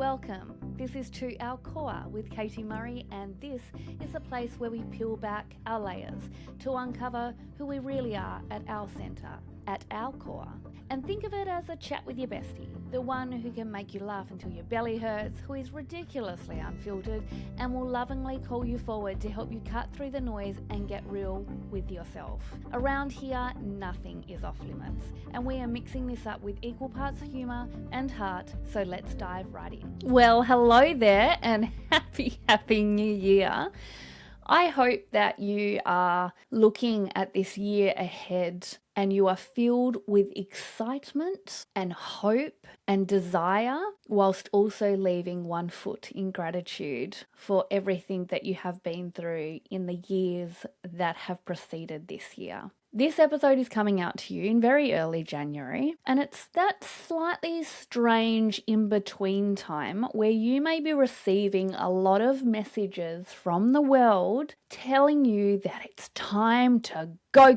Welcome. This is To Our Core with Katie Murray, and this is a place where we peel back our layers to uncover who we really are at our centre, at our core. And think of it as a chat with your bestie, the one who can make you laugh until your belly hurts, who is ridiculously unfiltered and will lovingly call you forward to help you cut through the noise and get real with yourself. Around here, nothing is off limits, and we are mixing this up with equal parts humour and heart, so let's dive right in. Well, hello there and happy New Year. I hope that you are looking at this year ahead and you are filled with excitement and hope and desire, whilst also leaving one foot in gratitude for everything that you have been through in the years that have preceded this year. This episode is coming out to you in very early January, and it's that slightly strange in-between time where you may be receiving a lot of messages from the world telling you that it's time to go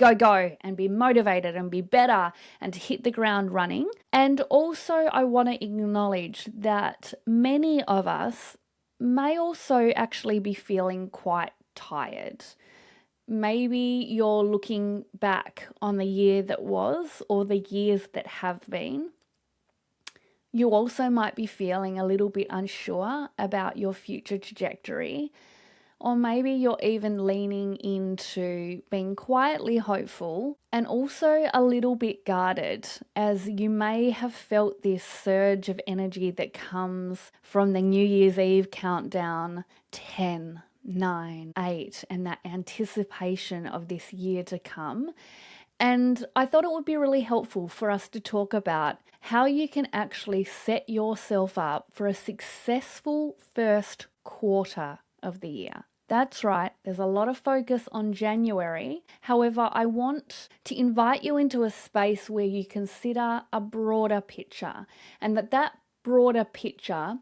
and be motivated and be better and to hit the ground running. And also I want to acknowledge that many of us may also actually be feeling quite tired. Maybe you're looking back on the year that was or the years that have been. You also might be feeling a little bit unsure about your future trajectory, or maybe you're even leaning into being quietly hopeful and also a little bit guarded, as you may have felt this surge of energy that comes from the New Year's Eve countdown, 10, 9, 8, and that anticipation of this year to come. And I thought it would be really helpful for us to talk about how you can actually set yourself up for a successful first quarter of the year. That's right, there's a lot of focus on January. However, I want to invite you into a space where you consider a broader picture, and that broader picture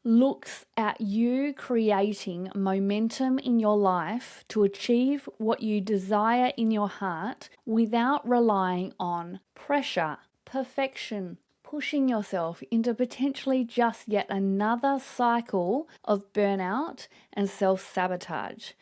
looks at you creating momentum in your life to achieve what you desire in your heart without relying on pressure, perfection, pushing yourself into potentially just yet another cycle of burnout and self-sabotage.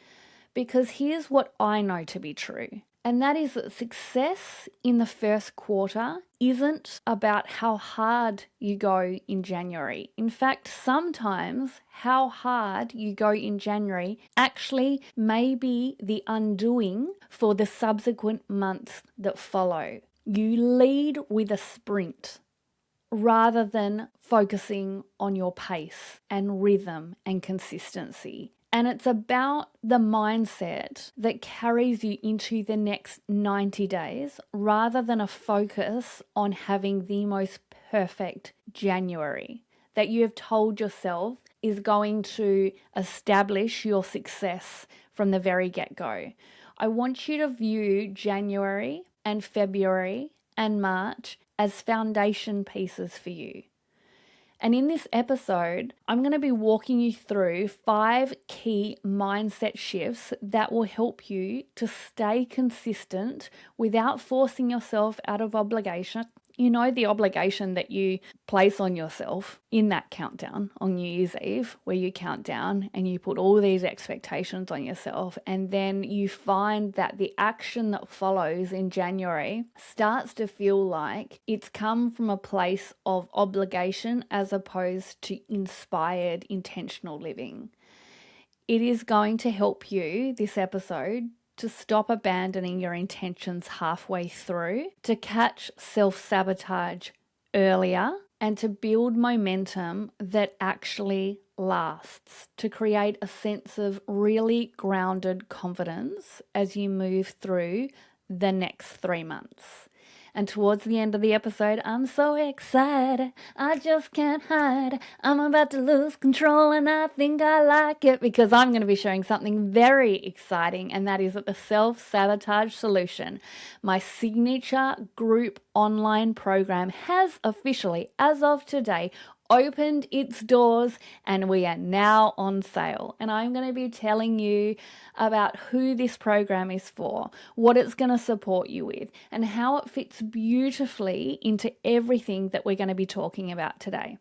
Because here's what I know to be true. And that is that success in the first quarter isn't about how hard you go in January. In fact, sometimes how hard you go in January actually may be the undoing for the subsequent months that follow. You lead with a sprint rather than focusing on your pace and rhythm and consistency. And it's about the mindset that carries you into the next 90 days rather than a focus on having the most perfect January that you have told yourself is going to establish your success from the very get-go. I want you to view January and February and March as foundation pieces for you. And in this episode, I'm going to be walking you through 5 key mindset shifts that will help you to stay consistent without forcing yourself out of obligation. You know, the obligation that you place on yourself in that countdown on New Year's Eve, where you count down and you put all these expectations on yourself, and then you find that the action that follows in January starts to feel like it's come from a place of obligation as opposed to inspired, intentional living. It is going to help you, this episode, to stop abandoning your intentions halfway through, to catch self-sabotage earlier, and to build momentum that actually lasts, to create a sense of really grounded confidence as you move through the next 3 months. And towards the end of the episode, I'm so excited, I just can't hide. I'm about to lose control and I think I like it, because I'm going to be sharing something very exciting, and that is that the Self-Sabotage Solution, my signature group online program, has officially, as of today, opened its doors and we are now on sale. And I'm going to be telling you about who this program is for, what it's going to support you with, and how it fits beautifully into everything that we're going to be talking about today.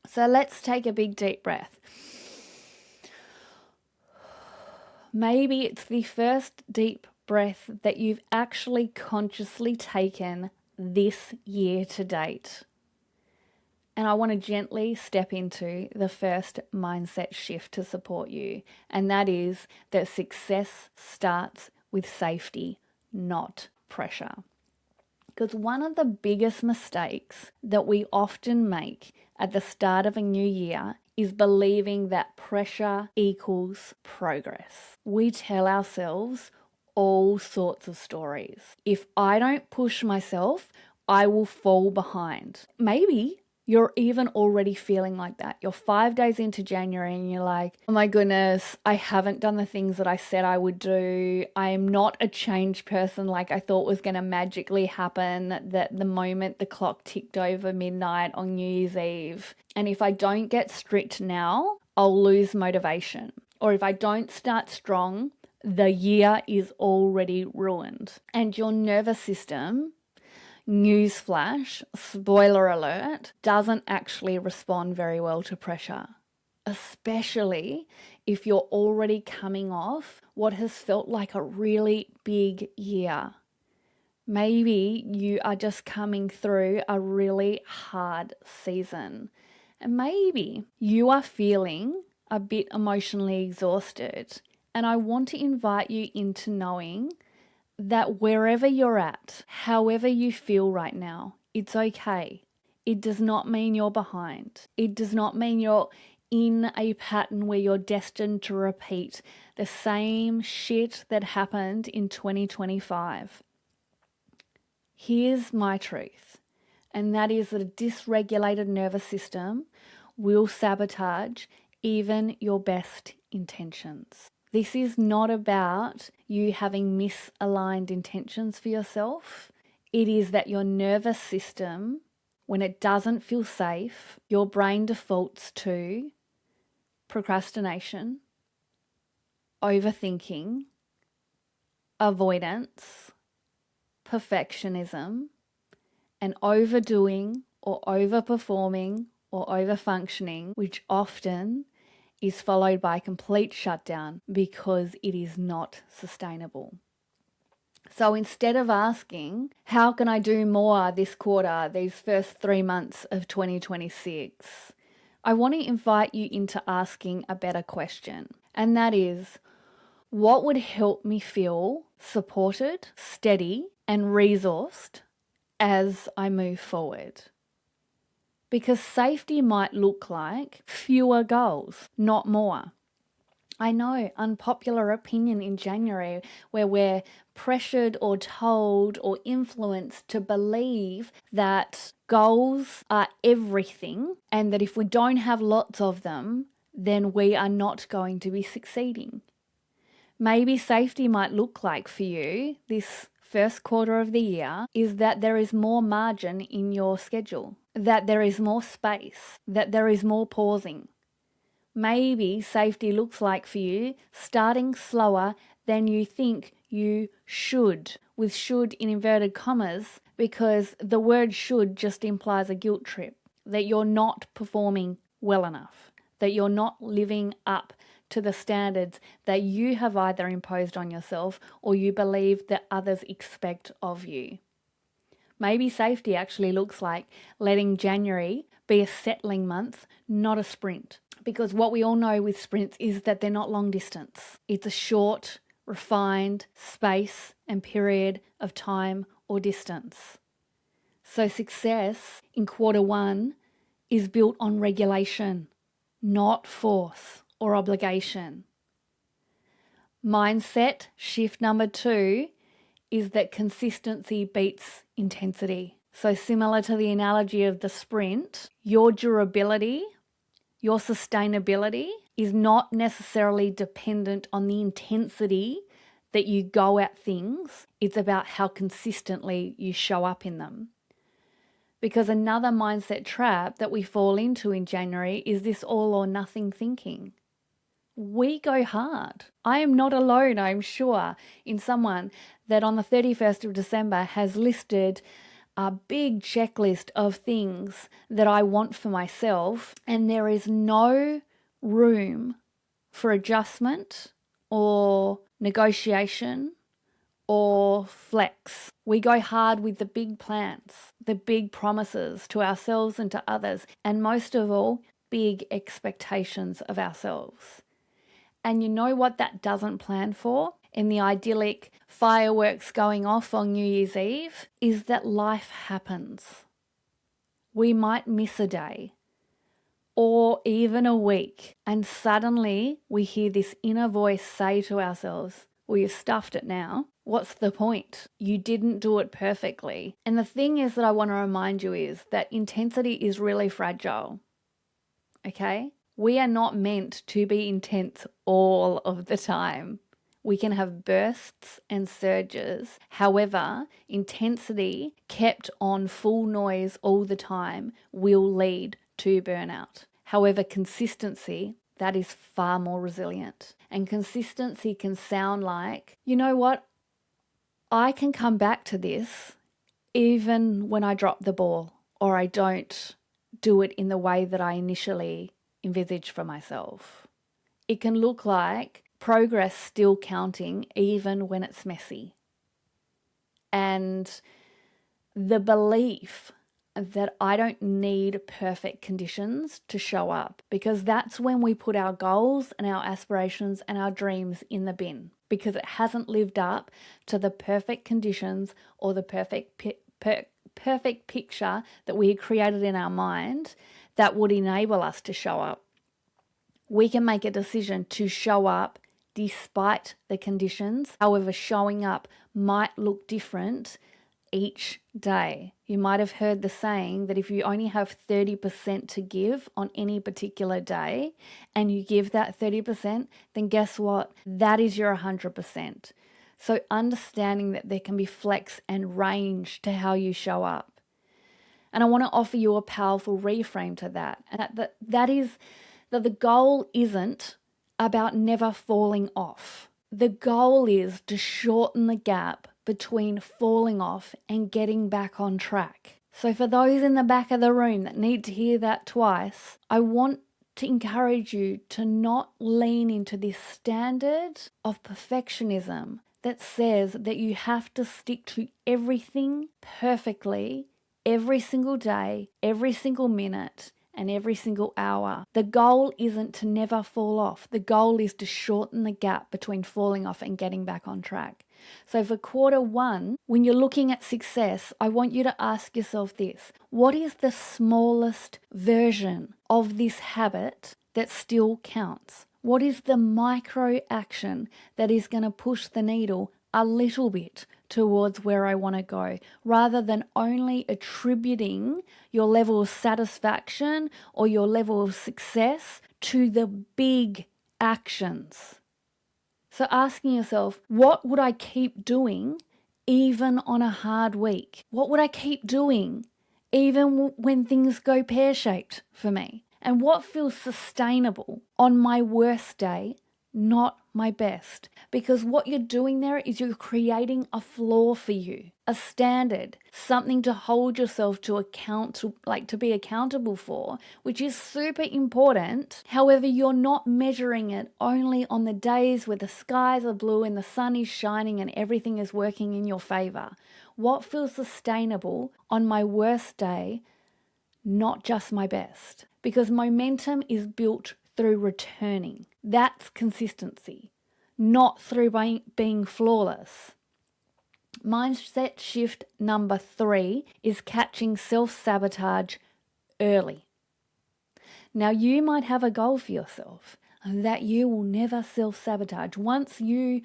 So let's take a big deep breath. Maybe it's the first deep breath that you've actually consciously taken this year to date. And I want to gently step into the first mindset shift to support you. And that is that success starts with safety, not pressure. Because one of the biggest mistakes that we often make at the start of a new year is believing that pressure equals progress. We tell ourselves all sorts of stories. If I don't push myself, I will fall behind. Maybe you're even already feeling like that. You're 5 days into January and you're like, oh my goodness, I haven't done the things that I said I would do. I am not a changed person like I thought was going to magically happen that the moment the clock ticked over midnight on New Year's Eve. And if I don't get strict now, I'll lose motivation. Or if I don't start strong, the year is already ruined. And your nervous system, newsflash, spoiler alert, doesn't actually respond very well to pressure, especially if you're already coming off what has felt like a really big year. Maybe you are just coming through a really hard season, and maybe you are feeling a bit emotionally exhausted. And I want to invite you into knowing that wherever you're at, however you feel right now, it's okay. It does not mean you're behind. It does not mean you're in a pattern where you're destined to repeat the same shit that happened in 2025. Here's my truth, and that is that a dysregulated nervous system will sabotage even your best intentions. This is not about you having misaligned intentions for yourself. It is that your nervous system, when it doesn't feel safe, your brain defaults to procrastination, overthinking, avoidance, perfectionism, and overdoing or overperforming or overfunctioning, which often is followed by complete shutdown because it is not sustainable. So instead of asking, how can I do more this quarter, these first 3 months of 2026, I want to invite you into asking a better question. And that is, what would help me feel supported, steady, and resourced as I move forward? Because safety might look like fewer goals, not more. I know, unpopular opinion in January, where we're pressured or told or influenced to believe that goals are everything and that if we don't have lots of them, then we are not going to be succeeding. Maybe safety might look like for you this first quarter of the year is that there is more margin in your schedule, that there is more space, that there is more pausing. Maybe safety looks like for you starting slower than you think you should, with should in inverted commas, because the word should just implies a guilt trip, that you're not performing well enough, that you're not living up to the standards that you have either imposed on yourself or you believe that others expect of you. Maybe safety actually looks like letting January be a settling month, not a sprint. Because what we all know with sprints is that they're not long distance. It's a short, refined space and period of time or distance. So success in quarter one is built on regulation, not force or obligation. Mindset shift number 2 is that consistency beats intensity. So similar to the analogy of the sprint, your durability, your sustainability is not necessarily dependent on the intensity that you go at things. It's about how consistently you show up in them. Because another mindset trap that we fall into in January is this all or nothing thinking. We go hard. I am not alone, I'm sure, in someone that on the 31st of December has listed a big checklist of things that I want for myself, and there is no room for adjustment or negotiation or flex. We go hard with the big plans, the big promises to ourselves and to others, and most of all, big expectations of ourselves. And you know what that doesn't plan for in the idyllic fireworks going off on New Year's Eve is that life happens. We might miss a day or even a week, and suddenly we hear this inner voice say to ourselves, well, you've stuffed it now. What's the point? You didn't do it perfectly. And the thing is that I want to remind you is that intensity is really fragile. Okay? We are not meant to be intense all of the time. We can have bursts and surges. However, intensity kept on full noise all the time will lead to burnout. However, consistency, that is far more resilient. And consistency can sound like, you know what? I can come back to this even when I drop the ball or I don't do it in the way that I initially envisaged for myself. It can look like progress still counting even when it's messy. And the belief that I don't need perfect conditions to show up, because that's when we put our goals and our aspirations and our dreams in the bin, because it hasn't lived up to the perfect conditions or the perfect picture that we had created in our mind that would enable us to show up. We can make a decision to show up despite the conditions. However, showing up might look different each day. You might have heard the saying that if you only have 30% to give on any particular day and you give that 30%, then guess what? That is your 100%. So understanding that there can be flex and range to how you show up. And I want to offer you a powerful reframe to that. And that is that the goal isn't about never falling off. The goal is to shorten the gap between falling off and getting back on track. So for those in the back of the room that need to hear that twice, I want to encourage you to not lean into this standard of perfectionism that says that you have to stick to everything perfectly every single day, every single minute, and every single hour. The goal isn't to never fall off. The goal is to shorten the gap between falling off and getting back on track. So for quarter one, when you're looking at success, I want you to ask yourself this: what is the smallest version of this habit that still counts? What is the micro action that is going to push the needle a little bit towards where I want to go, rather than only attributing your level of satisfaction or your level of success to the big actions? So asking yourself, what would I keep doing even on a hard week? What would I keep doing even when things go pear-shaped for me? And what feels sustainable on my worst day, not my best? Because what you're doing there is you're creating a floor for you, a standard, something to hold yourself to account, to be accountable for, which is super important. However, you're not measuring it only on the days where the skies are blue and the sun is shining and everything is working in your favor. What feels sustainable on my worst day, not just my best? Because momentum is built through returning. That's consistency, not through being flawless. Mindset shift number 3 is catching self-sabotage early. Now, you might have a goal for yourself that you will never self-sabotage. Once you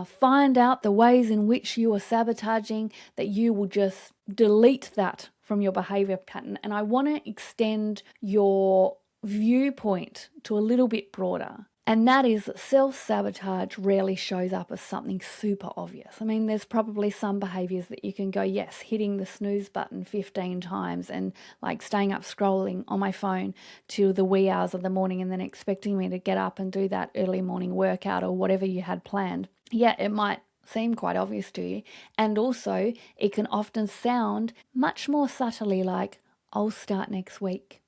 find out the ways in which you are sabotaging, that you will just delete that from your behavior pattern. And I want to extend your viewpoint to a little bit broader. And that is that self-sabotage rarely shows up as something super obvious. I mean, there's probably some behaviors that you can go, yes, hitting the snooze button 15 times and like staying up scrolling on my phone till the wee hours of the morning and then expecting me to get up and do that early morning workout or whatever you had planned. Yeah, it might seem quite obvious to you. And also, it can often sound much more subtly like, I'll start next week.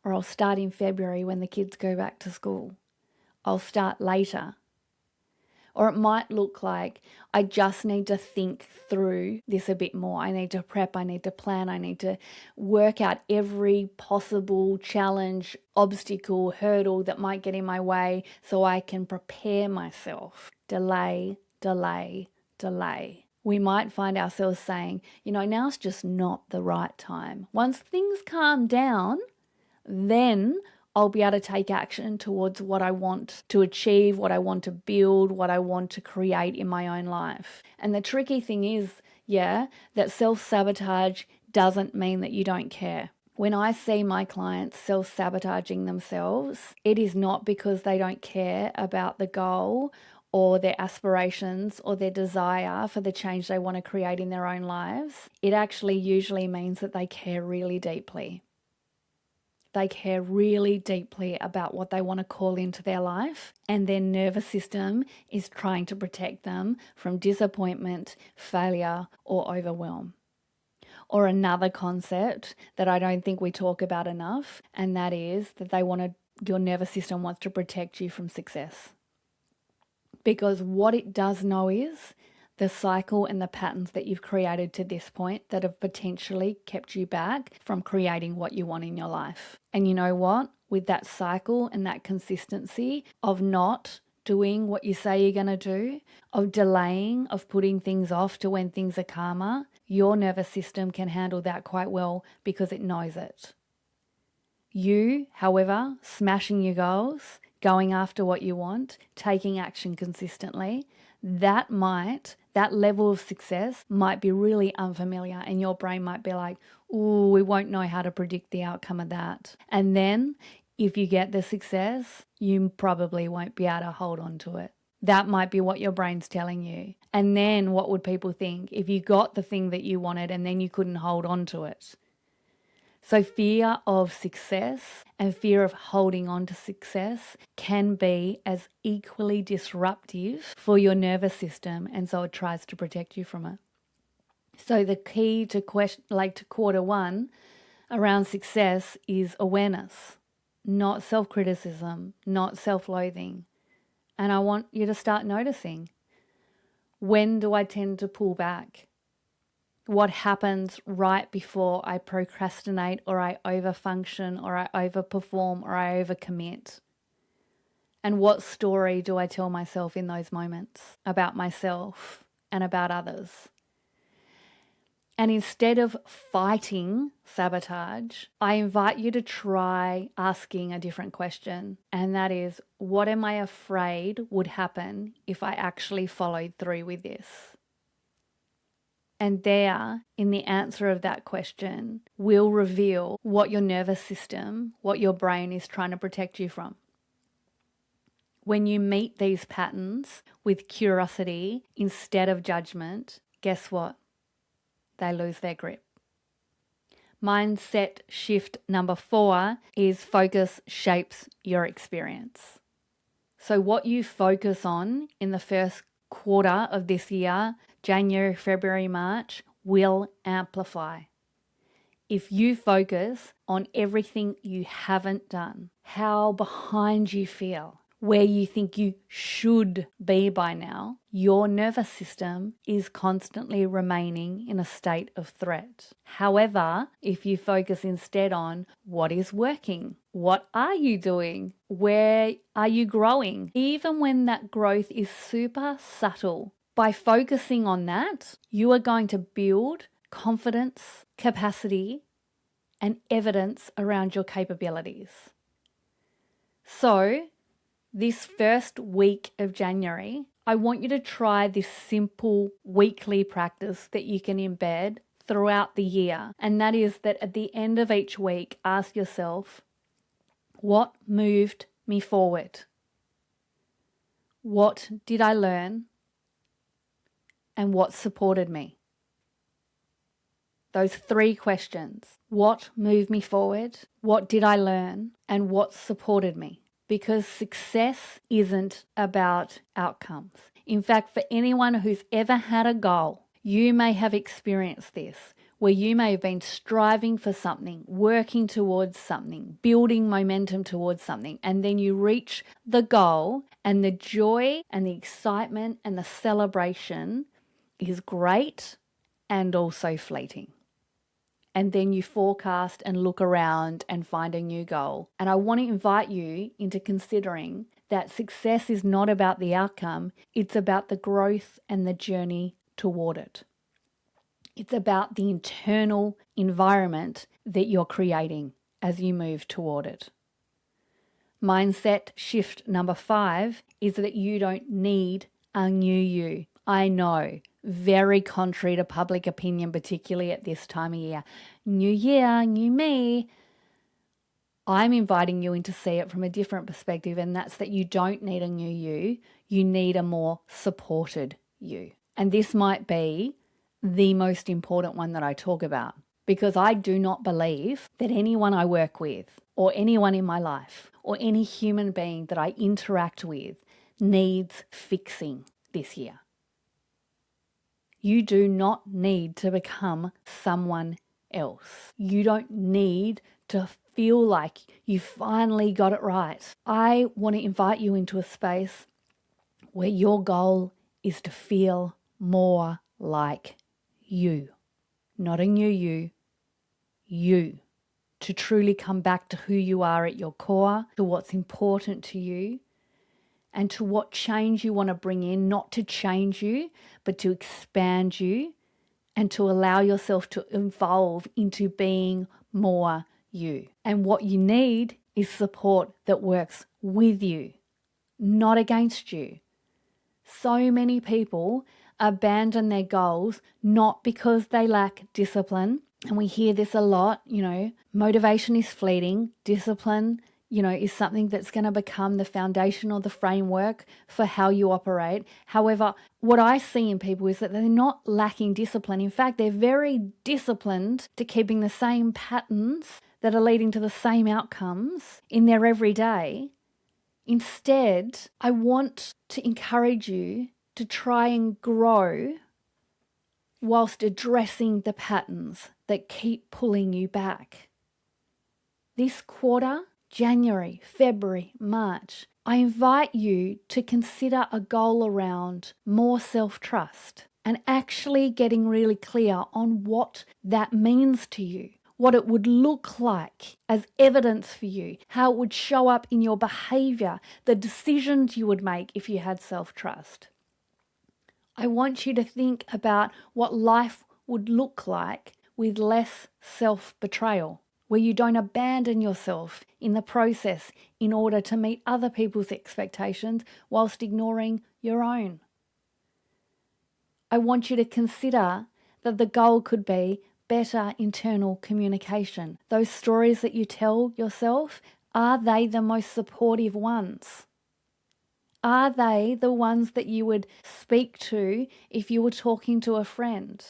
Or I'll start in February when the kids go back to school. I'll start later. Or it might look like, I just need to think through this a bit more. I need to prep, I need to plan, I need to work out every possible challenge, obstacle, hurdle that might get in my way so I can prepare myself. Delay, delay, delay. We might find ourselves saying, now's just not the right time. Once things calm down, then I'll be able to take action towards what I want to achieve, what I want to build, what I want to create in my own life. And the tricky thing is, that self-sabotage doesn't mean that you don't care. When I see my clients self-sabotaging themselves, it is not because they don't care about the goal or their aspirations or their desire for the change they want to create in their own lives. It actually usually means that they care really deeply. They care really deeply about what they want to call into their life, and their nervous system is trying to protect them from disappointment, failure, or overwhelm. Or another concept that I don't think we talk about enough, and that is that your nervous system wants to protect you from success. Because what it does know is the cycle and the patterns that you've created to this point that have potentially kept you back from creating what you want in your life. And you know what? With that cycle and that consistency of not doing what you say you're going to do, of delaying, of putting things off to when things are calmer, your nervous system can handle that quite well because it knows it. You, however, smashing your goals, going after what you want, taking action consistently, that level of success might be really unfamiliar, and your brain might be like, ooh, we won't know how to predict the outcome of that. And then if you get the success, you probably won't be able to hold on to it. That might be what your brain's telling you. And then what would people think if you got the thing that you wanted and then you couldn't hold on to it? So fear of success and fear of holding on to success can be as equally disruptive for your nervous system, and so it tries to protect you from it. So the key to quarter one around success is awareness, not self-criticism, not self-loathing. And I want you to start noticing, when do I tend to pull back? What happens right before I procrastinate, or I overfunction, or I overperform, or I overcommit? And what story do I tell myself in those moments about myself and about others? And instead of fighting sabotage, I invite you to try asking a different question. And that is, what am I afraid would happen if I actually followed through with this? And there, in the answer of that question, will reveal what your nervous system, what your brain is trying to protect you from. When you meet these patterns with curiosity instead of judgment, guess what? They lose their grip. Mindset shift number 4 is focus shapes your experience. So what you focus on in the first quarter of this year, January, February, March, will amplify. If you focus on everything you haven't done, how behind you feel, where you think you should be by now, your nervous system is constantly remaining in a state of threat. However, if you focus instead on what is working, what are you doing, where are you growing, even when that growth is super subtle, by focusing on that, you are going to build confidence, capacity, and evidence around your capabilities. So, this first week of January, I want you to try this simple weekly practice that you can embed throughout the year. And that is that at the end of each week, ask yourself, what moved me forward? What did I learn? And what supported me? Those 3 questions. What moved me forward? What did I learn? And what supported me? Because success isn't about outcomes. In fact, for anyone who's ever had a goal, you may have experienced this, where you may have been striving for something, working towards something, building momentum towards something, and then you reach the goal, and the joy and the excitement and the celebration is great and also fleeting. And then you forecast and look around and find a new goal. And I want to invite you into considering that success is not about the outcome, it's about the growth and the journey toward it. It's about the internal environment that you're creating as you move toward it. Mindset shift number 5 is that you don't need a new you. I know, very contrary to public opinion, particularly at this time of year. New year, new me. I'm inviting you in to see it from a different perspective, and that's that you don't need a new you. You need a more supported you. And this might be the most important one that I talk about, because I do not believe that anyone I work with or anyone in my life or any human being that I interact with needs fixing this year. You do not need to become someone else. You don't need to feel like you finally got it right. I want to invite you into a space where your goal is to feel more like you, not a new you, to truly come back to who you are at your core, to what's important to you, and to what change you want to bring in, not to change you, but to expand you and to allow yourself to evolve into being more you. And what you need is support that works with you, not against you. So many people abandon their goals not because they lack discipline. And we hear this a lot, motivation is fleeting, discipline, is something that's going to become the foundation or the framework for how you operate. However, what I see in people is that they're not lacking discipline. In fact, they're very disciplined to keeping the same patterns that are leading to the same outcomes in their everyday. Instead, I want to encourage you to try and grow whilst addressing the patterns that keep pulling you back. This quarter, January, February, March, I invite you to consider a goal around more self-trust and actually getting really clear on what that means to you, what it would look like as evidence for you, how it would show up in your behavior, the decisions you would make if you had self-trust. I want you to think about what life would look like with less self-betrayal, where you don't abandon yourself in the process in order to meet other people's expectations whilst ignoring your own. I want you to consider that the goal could be better internal communication. Those stories that you tell yourself, are they the most supportive ones? Are they the ones that you would speak to if you were talking to a friend?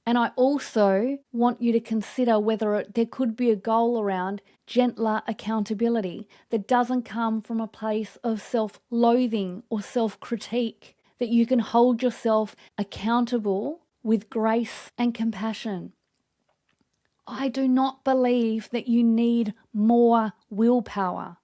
And I also want you to consider whether there could be a goal around gentler accountability that doesn't come from a place of self-loathing or self-critique, that you can hold yourself accountable with grace and compassion. I do not believe that you need more willpower.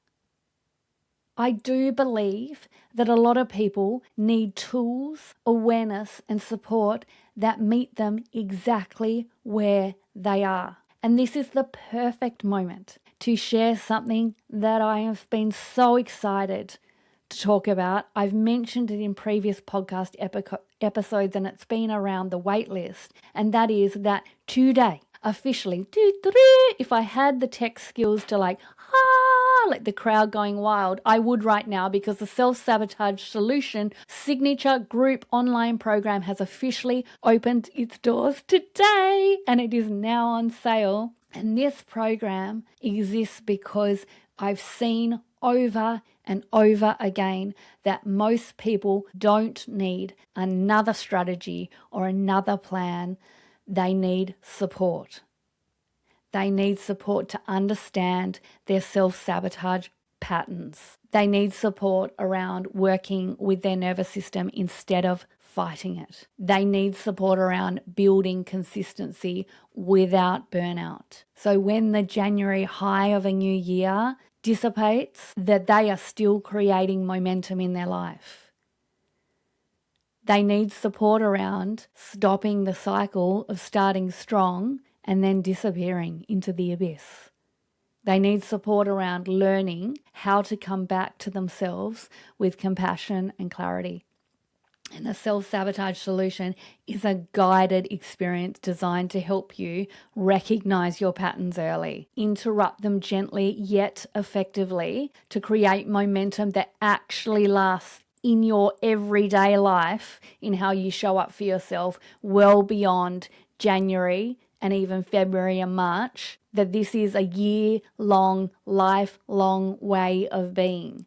I do believe that a lot of people need tools, awareness, and support that meet them exactly where they are. And this is the perfect moment to share something that I have been so excited to talk about. I've mentioned it in previous podcast episodes, and it's been around the waitlist. And that is that today, officially, if I had the tech skills to like the crowd going wild, I would right now, because the Self-Sabotage Solution signature group online program has officially opened its doors today, and it is now on sale. And this program exists because I've seen over and over again that most people don't need another strategy or another plan. They need support. They need support to understand their self-sabotage patterns. They need support around working with their nervous system instead of fighting it. They need support around building consistency without burnout. So when the January high of a new year dissipates, that they are still creating momentum in their life. They need support around stopping the cycle of starting strong and then disappearing into the abyss. They need support around learning how to come back to themselves with compassion and clarity. And the Self-Sabotage Solution is a guided experience designed to help you recognize your patterns early, interrupt them gently yet effectively to create momentum that actually lasts in your everyday life in how you show up for yourself well beyond January and even February and March, that this is a year-long, lifelong way of being.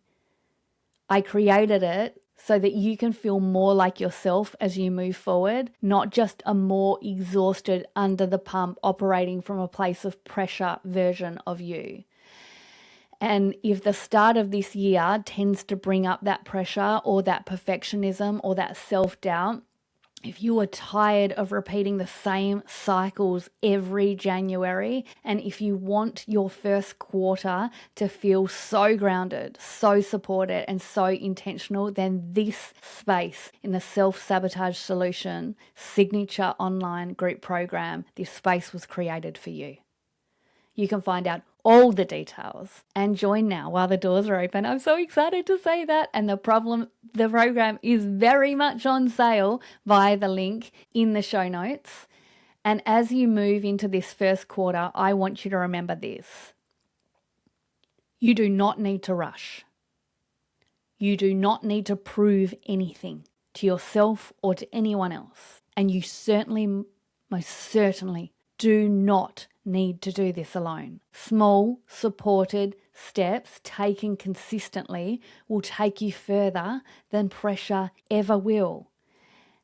I created it so that you can feel more like yourself as you move forward, not just a more exhausted, under the pump, operating from a place of pressure version of you. And if the start of this year tends to bring up that pressure or that perfectionism or that self-doubt, if you are tired of repeating the same cycles every January, and if you want your first quarter to feel so grounded, so supported, and so intentional, then this space in the Self-Sabotage Solution signature online group program, this space was created for you. You can find out all the details and join now while the doors are open. I'm so excited to say that. And the program is very much on sale via the link in the show notes. And as you move into this first quarter, I want you to remember this. You do not need to rush. You do not need to prove anything to yourself or to anyone else. And you certainly, most certainly, do not need to do this alone. Small, supported steps taken consistently will take you further than pressure ever will.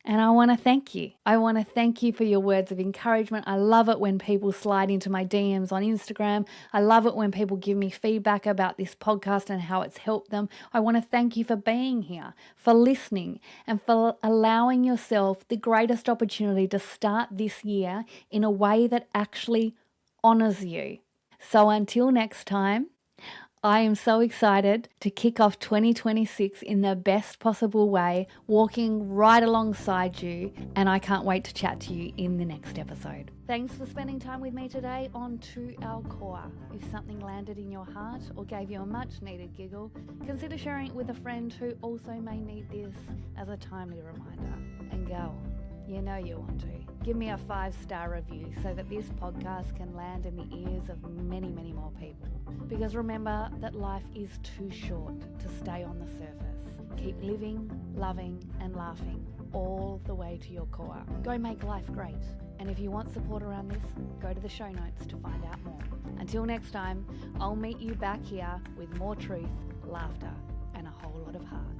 And I want to thank you. I want to thank you for your words of encouragement. I love it when people slide into my DMs on Instagram. I love it when people give me feedback about this podcast and how it's helped them. I want to thank you for being here, for listening, and for allowing yourself the greatest opportunity to start this year in a way that actually honors you. So until next time, I am so excited to kick off 2026 in the best possible way, walking right alongside you, and I can't wait to chat to you in the next episode. Thanks for spending time with me today on To Our Core. If something landed in your heart or gave you a much needed giggle, consider sharing it with a friend who also may need this as a timely reminder. And go on. You know you want to. Give me a 5-star review so that this podcast can land in the ears of many, many more people. Because remember that life is too short to stay on the surface. Keep living, loving, and laughing all the way to your core. Go make life great. And if you want support around this, go to the show notes to find out more. Until next time, I'll meet you back here with more truth, laughter, and a whole lot of heart.